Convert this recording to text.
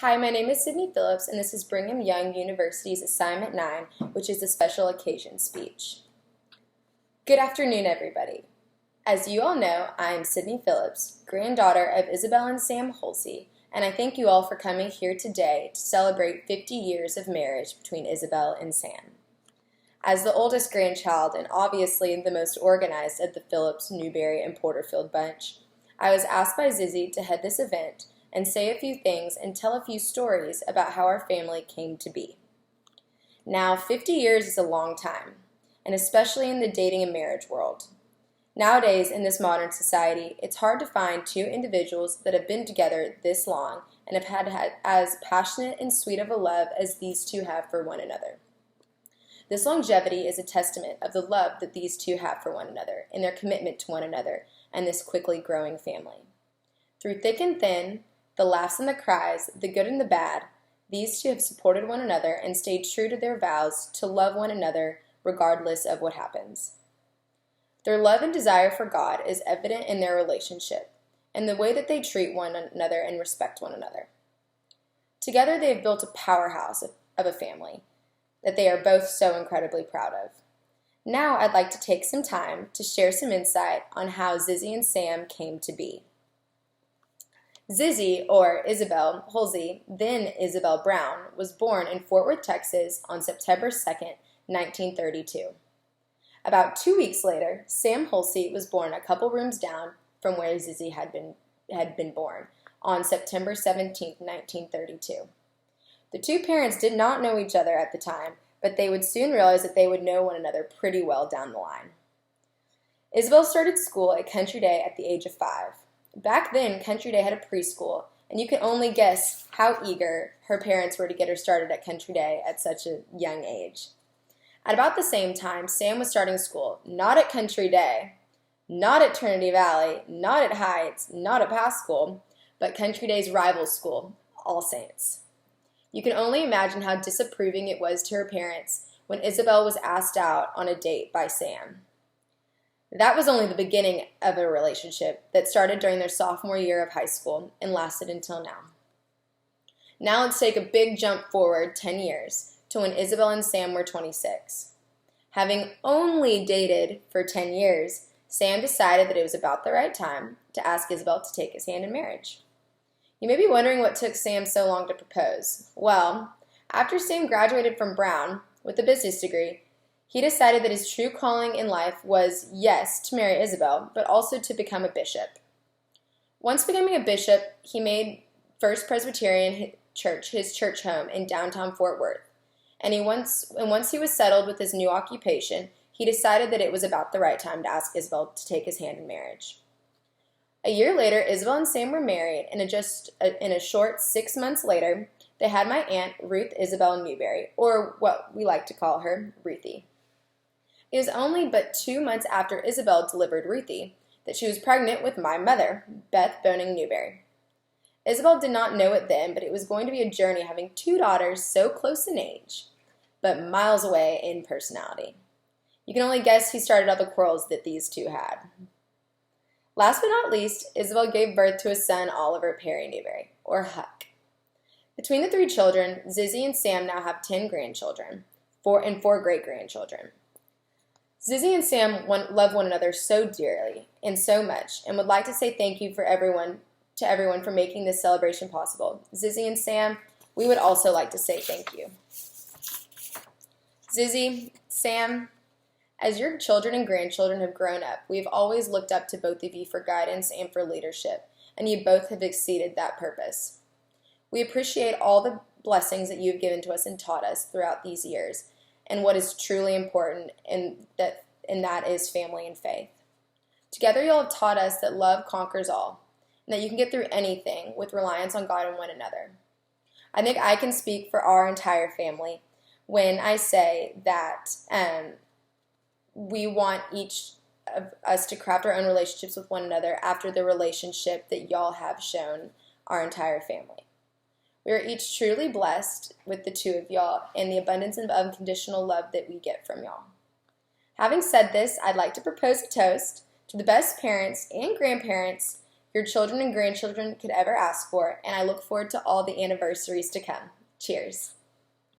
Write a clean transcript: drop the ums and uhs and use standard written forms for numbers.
Hi, my name is Sydney Phillips, and this is Brigham Young University's Assignment 9, which is a special occasion speech. Good afternoon, everybody. As you all know, I am Sydney Phillips, granddaughter of Isabel and Sam Holsey, and I thank you all for coming here today to celebrate 50 years of marriage between Isabel and Sam. As the oldest grandchild and obviously the most organized of the Phillips, Newberry, and Porterfield bunch, I was asked by Zizzy to head this event and say a few things and tell a few stories about how our family came to be. Now, 50 years is a long time, and especially in the dating and marriage world. Nowadays, in this modern society, it's hard to find two individuals that have been together this long and have had as passionate and sweet of a love as these two have for one another. This longevity is a testament of the love that these two have for one another and their commitment to one another and this quickly growing family. Through thick and thin, the laughs and the cries, the good and the bad, these two have supported one another and stayed true to their vows to love one another regardless of what happens. Their love and desire for God is evident in their relationship and the way that they treat one another and respect one another. Together they have built a powerhouse of a family that they are both so incredibly proud of. Now I'd like to take some time to share some insight on how Zizzy and Sam came to be. Zizzy, or Isabel Holsey, then Isabel Brown, was born in Fort Worth, Texas on September 2nd, 1932. About 2 weeks later, Sam Holsey was born a couple rooms down from where Zizzy had been born on September 17th, 1932. The two parents did not know each other at the time, but they would soon realize that they would know one another pretty well down the line. Isabel started school at Country Day at the age of 5. Back then, Country Day had a preschool, and you can only guess how eager her parents were to get her started at Country Day at such a young age. At about the same time, Sam was starting school, not at Country Day, not at Trinity Valley, not at Heights, not at Pascal, but Country Day's rival school, All Saints. You can only imagine how disapproving it was to her parents when Isabel was asked out on a date by Sam. That was only the beginning of a relationship that started during their sophomore year of high school and lasted until now. Now let's take a big jump forward 10 years to when Isabel and Sam were 26. Having only dated for 10 years, Sam decided that it was about the right time to ask Isabel to take his hand in marriage. You may be wondering what took Sam so long to propose. Well, after Sam graduated from Brown with a business degree, he decided that his true calling in life was, yes, to marry Isabel, but also to become a bishop. Once becoming a bishop, he made First Presbyterian Church his church home in downtown Fort Worth. And once he was settled with his new occupation, he decided that it was about the right time to ask Isabel to take his hand in marriage. A year later, Isabel and Sam were married, and in a short 6 months later, they had my aunt, Ruth Isabel Newberry, or what we like to call her, Ruthie. It was only but 2 months after Isabel delivered Ruthie that she was pregnant with my mother, Beth Boning Newberry. Isabel did not know it then, but it was going to be a journey having two daughters so close in age, but miles away in personality. You can only guess who started all the quarrels that these two had. Last but not least, Isabel gave birth to a son, Oliver Perry Newberry, or Huck. Between the three children, Zizzy and Sam now have 10 grandchildren, 4 great-grandchildren. Zizzy and Sam love one another so dearly and so much, and would like to say thank you to everyone for making this celebration possible. Zizzy and Sam, we would also like to say thank you. Zizzy, Sam, as your children and grandchildren have grown up, we have always looked up to both of you for guidance and for leadership, and you both have exceeded that purpose. We appreciate all the blessings that you have given to us and taught us throughout these years, and what is truly important, and that is family and faith. Together, you all have taught us that love conquers all, and that you can get through anything with reliance on God and one another. I think I can speak for our entire family when I say that we want each of us to craft our own relationships with one another after the relationship that y'all have shown our entire family. We are each truly blessed with the two of y'all and the abundance of unconditional love that we get from y'all. Having said this, I'd like to propose a toast to the best parents and grandparents your children and grandchildren could ever ask for, and I look forward to all the anniversaries to come. Cheers.